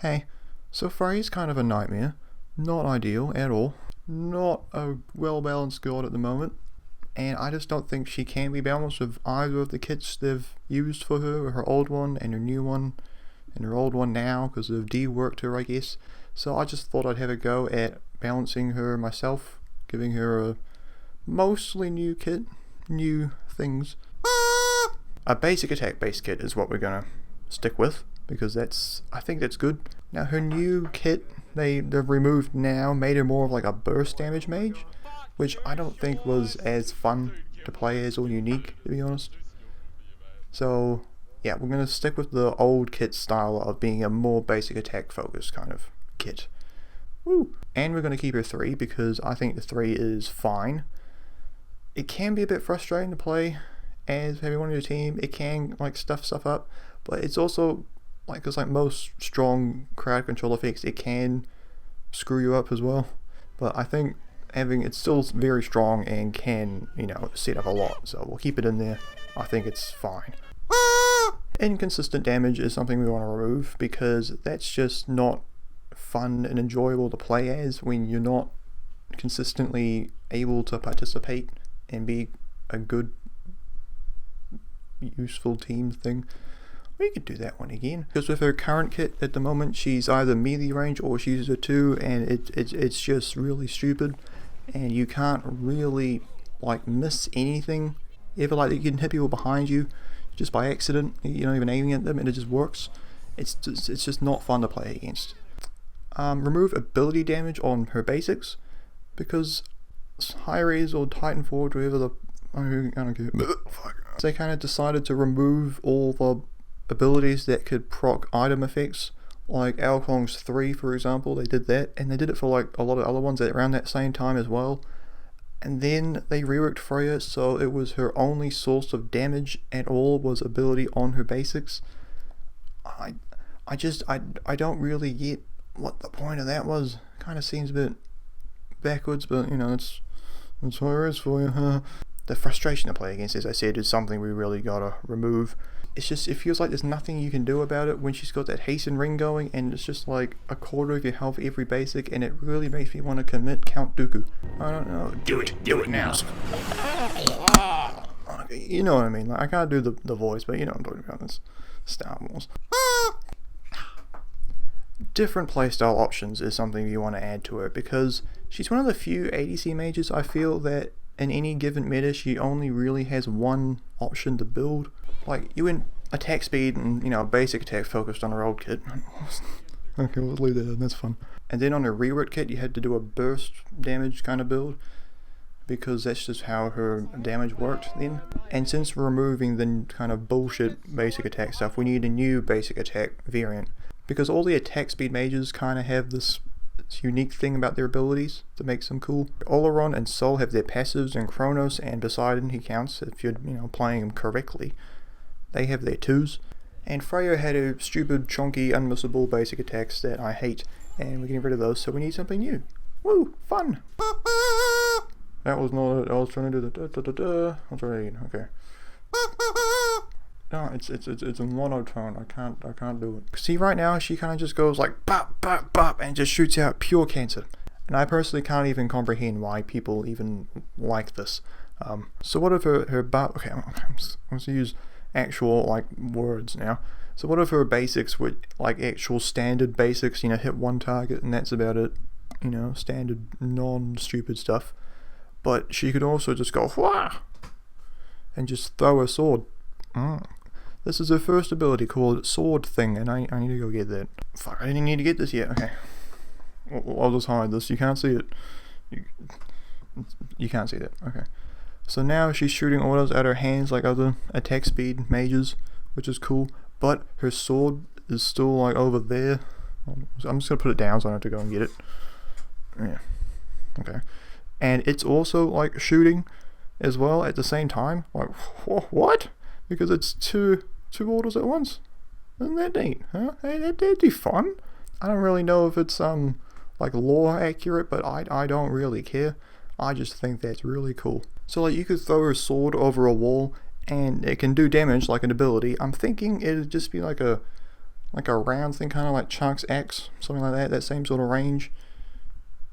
Hey, so Freya's kind of a nightmare. Not ideal at all. Not a well-balanced guild at the moment. And I just don't think she can be balanced with either of the kits they've used for her old one and her new one, and her old one now because they've de-worked her, I guess. So I just thought I'd have a go at balancing her myself, giving her a mostly new kit, new things. A basic attack base kit is what we're gonna stick with, because I think that's good. Now her new kit they've removed now made her more of like a burst damage mage, which I don't think was as fun to play as or unique, to be honest. So yeah, we're gonna stick with the old kit style of being a more basic attack focused kind of kit. Woo! And we're gonna keep her 3 because I think the 3 is fine. It can be a bit frustrating to play as having one on your team. It can like stuff up, but it's also like, because like most strong crowd control effects, it can screw you up as well. But I think it's still very strong and can, set up a lot, so we'll keep it in there. I think it's fine. Inconsistent damage is something we want to remove, because that's just not fun and enjoyable to play as when you're not consistently able to participate and be a good useful team thing. We could do that one again, because with her current kit at the moment, she's either melee range or she's a 2, and it's just really stupid, and you can't really like miss anything ever. Like, you can hit people behind you just by accident, you're not even aiming at them, and it just works. It's just not fun to play against. Remove ability damage on her basics, because hi-rez or Titan Forge, whatever I don't care. They kind of decided to remove all the abilities that could proc item effects, like Elph's 3 for example. They did that, and they did it for like a lot of other ones around that same time as well. And then they reworked Freya, so it was her only source of damage at all was ability on her basics. I don't really get what the point of that was. Kind of seems a bit backwards, but that's what it is for you, huh? The frustration to play against, as I said, is something we really gotta remove. It feels like there's nothing you can do about it when she's got that hasten ring going, and it's just like a quarter of your health every basic, and it really makes me want to commit Count Dooku. I don't know. Do it now. You know what I mean? Like, I can't do the voice, but you know what I'm talking about. This Star Wars. Different playstyle options is something you want to add to her, because she's one of the few ADC mages I feel that in any given meta she only really has one option to build. Like, you went attack speed and basic attack focused on her old kit. Okay, we'll leave that in, that's fun. And then on her rework kit you had to do a burst damage kind of build, because that's just how her damage worked then. And since we're removing the kind of bullshit basic attack stuff, we need a new basic attack variant, because all the attack speed mages kind of have this unique thing about their abilities that makes them cool. Oleron and Sol have their passives, and Kronos and Poseidon, he counts if you're playing them correctly, they have their 2s. And Freya had her stupid, chonky, unmissable basic attacks that I hate, and we're getting rid of those, so we need something new. Woo! Fun! That was not it. I was trying to do the I'll try it again. Okay. No, it's a monotone. I can't do it. See, right now she kind of just goes like bop bop bop and just shoots out pure cancer. And I personally can't even comprehend why people even like this. So what if her bop? Okay, I'm going to use actual like words now. So what if her basics were like actual standard basics? Hit one target and that's about it. Standard non-stupid stuff. But she could also just go wah and just throw a sword. This is her first ability called Sword Thing, and I need to go get that. Fuck, I didn't need to get this yet. Okay. I'll just hide this. You can't see it. You can't see that. Okay. So now she's shooting autos out her hands like other attack speed mages, which is cool. But her sword is still like over there. I'm just going to put it down so I don't have to go and get it. Yeah. Okay. And it's also like shooting as well at the same time. Like, what? Because it's two orders at once. Isn't that neat, huh? Hey, that'd be fun. I don't really know if it's like lore accurate, but I don't really care. I just think that's really cool. So like, you could throw a sword over a wall and it can do damage like an ability. I'm thinking it'd just be like a like a round thing, kind of like Chunk's X, something like that, that same sort of range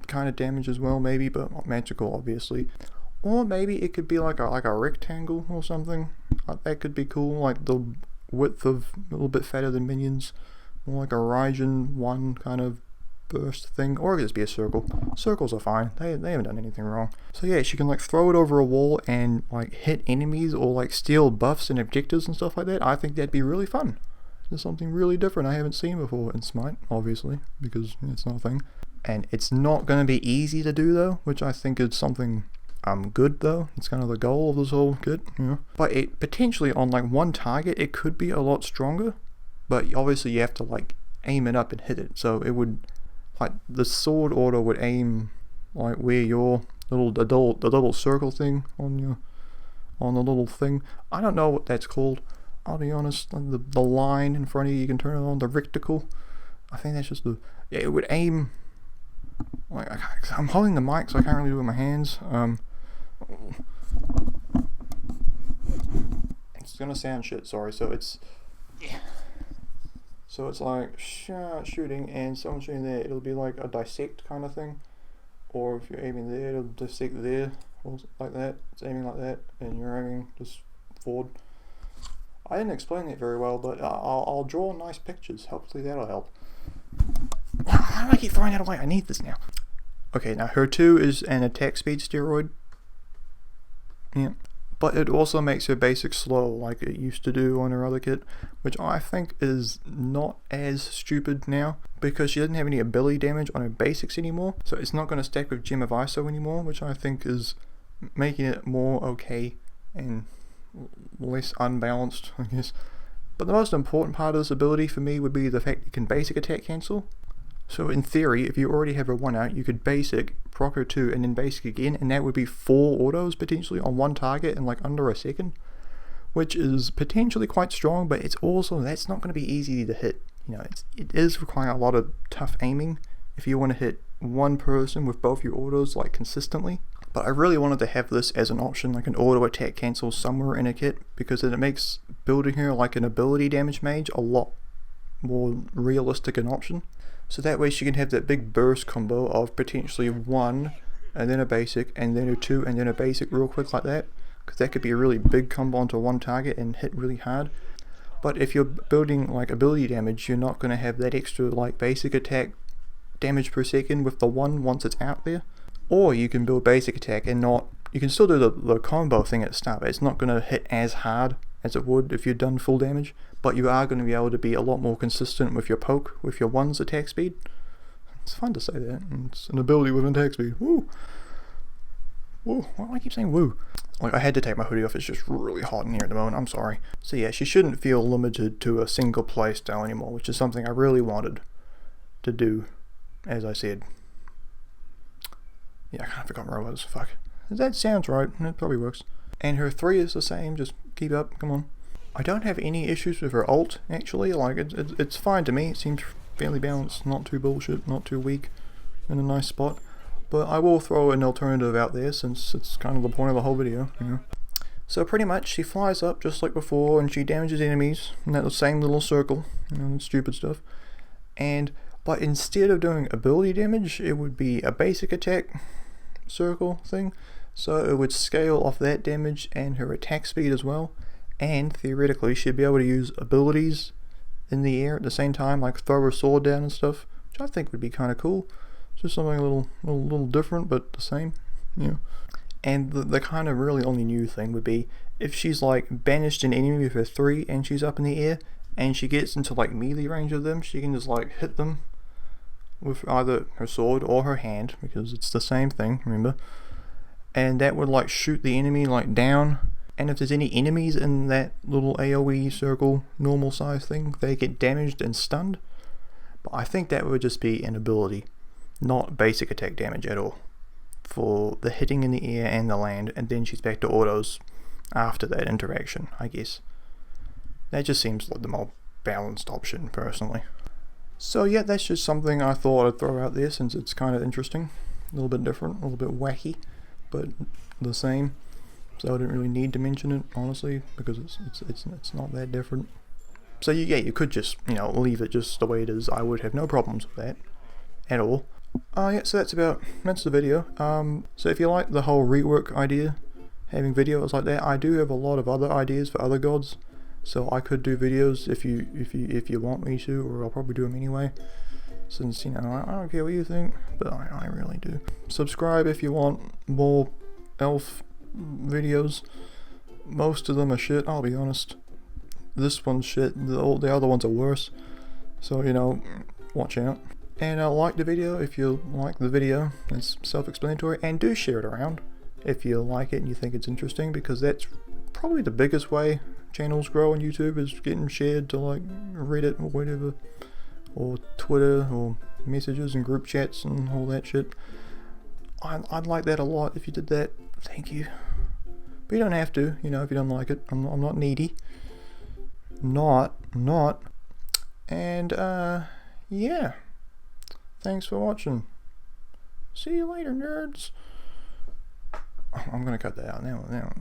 kind of damage as well, maybe, but not magical, obviously. Or maybe it could be like a rectangle or something. That could be cool, like the width of a little bit fatter than minions, more like a Raijin 1 kind of burst thing, or it could just be a circle. Circles are fine, they haven't done anything wrong. So yeah, she can like throw it over a wall and like hit enemies or like steal buffs and objectives and stuff like that. I think that'd be really fun. There's something really different I haven't seen before in Smite, obviously, because it's not a thing. And it's not going to be easy to do though, which I think is something good though. It's kind of the goal of this whole kit, you know. But it potentially on like one target, it could be a lot stronger, but obviously you have to like aim it up and hit it. So it would, like the sword order would aim like where your the little circle thing on the little thing. I don't know what that's called. I'll be honest. The line in front of you can turn it on, the reticle. I think that's just it would aim. Like I'm holding the mic, so I can't really do it with my hands. It's gonna sound shit. Sorry. So it's like shooting, and someone shooting there. It'll be like a dissect kind of thing, or if you're aiming there, it'll dissect there, or like that. It's aiming like that, and you're aiming just forward. I didn't explain that very well, but I'll draw nice pictures. Hopefully that'll help. How do I keep throwing that away? I need this now. Okay, now her 2 is an attack speed steroid. Yeah. But it also makes her basic slow like it used to do on her other kit, which I think is not as stupid now because she doesn't have any ability damage on her basics anymore. So it's not going to stack with Gem of ISO anymore, which I think is making it more okay and less unbalanced, I guess. But the most important part of this ability for me would be the fact it can basic attack cancel. So in theory, if you already have her 1 out, you could basic, proc her 2, and then basic again, and that would be 4 autos potentially on one target in like under a second, which is potentially quite strong, but it's also, that's not going to be easy to hit. You know, it is requiring a lot of tough aiming if you want to hit one person with both your autos like consistently. But I really wanted to have this as an option, like an auto attack cancel somewhere in a kit, because then it makes building her like an ability damage mage a lot more realistic an option. So that way she can have that big burst combo of potentially 1 and then a basic and then a 2 and then a basic real quick like that, because that could be a really big combo onto one target and hit really hard. But if you're building like ability damage, you're not going to have that extra like basic attack damage per second with the 1 once it's out there. Or you can build basic attack and not, you can still do the combo thing at the start, but it's not going to hit as hard as it would if you'd done full damage, but you are going to be able to be a lot more consistent with your poke, with your 1's attack speed. It's fun to say that, it's an ability with attack speed. Woo! Woo, why do I keep saying woo? Like, I had to take my hoodie off, it's just really hot in here at the moment, I'm sorry. So yeah, she shouldn't feel limited to a single playstyle anymore, which is something I really wanted to do, as I said. Yeah, I kind of forgot where I was, fuck. That sounds right, it probably works. And her 3 is the same, just keep up, come on. I don't have any issues with her ult, actually, like it's fine to me, it seems fairly balanced, not too bullshit, not too weak, in a nice spot. But I will throw an alternative out there since it's kind of the point of the whole video, you know. So pretty much she flies up just like before and she damages enemies in that same little circle, you know, stupid stuff. But instead of doing ability damage, it would be a basic attack circle thing. So it would scale off that damage and her attack speed as well. And theoretically she'd be able to use abilities in the air at the same time, like throw her sword down and stuff, which I think would be kind of cool. Just something a little different, but the same, yeah. And the kind of really only new thing would be if she's like banished an enemy with her 3 and she's up in the air and she gets into like melee range of them, she can just like hit them with either her sword or her hand, because it's the same thing, remember. And that would like shoot the enemy like down, and if there's any enemies in that little AoE circle normal size thing, they get damaged and stunned. But I think that would just be an ability, not basic attack damage at all, for the hitting in the air and the land, and then she's back to autos after that interaction, I guess. That just seems like the more balanced option, personally. So yeah, that's just something I thought I'd throw out there since it's kind of interesting, a little bit different, a little bit wacky, but the same. So I didn't really need to mention it, honestly, because it's not that different. So yeah, you could just, you know, leave it just the way it is. I would have no problems with that at all. Yeah, so that's the video. So if you like the whole rework idea, having videos like that, I do have a lot of other ideas for other gods. So I could do videos if you want me to, or I'll probably do them anyway. Since, you know, I don't care what you think, but I really do. Subscribe if you want more Elph videos. Most of them are shit, I'll be honest. This one's shit, the other ones are worse. So, you know, watch out. And like the video if you like the video, it's self-explanatory. And do share it around if you like it and you think it's interesting, because that's probably the biggest way channels grow on YouTube, is getting shared to like Reddit or whatever, or Twitter, or messages and group chats and all that shit. I'd like that a lot if you did that. Thank you. But you don't have to, you know, if you don't like it. I'm not needy. Not. And yeah. Thanks for watching. See you later, nerds. I'm gonna cut that out now.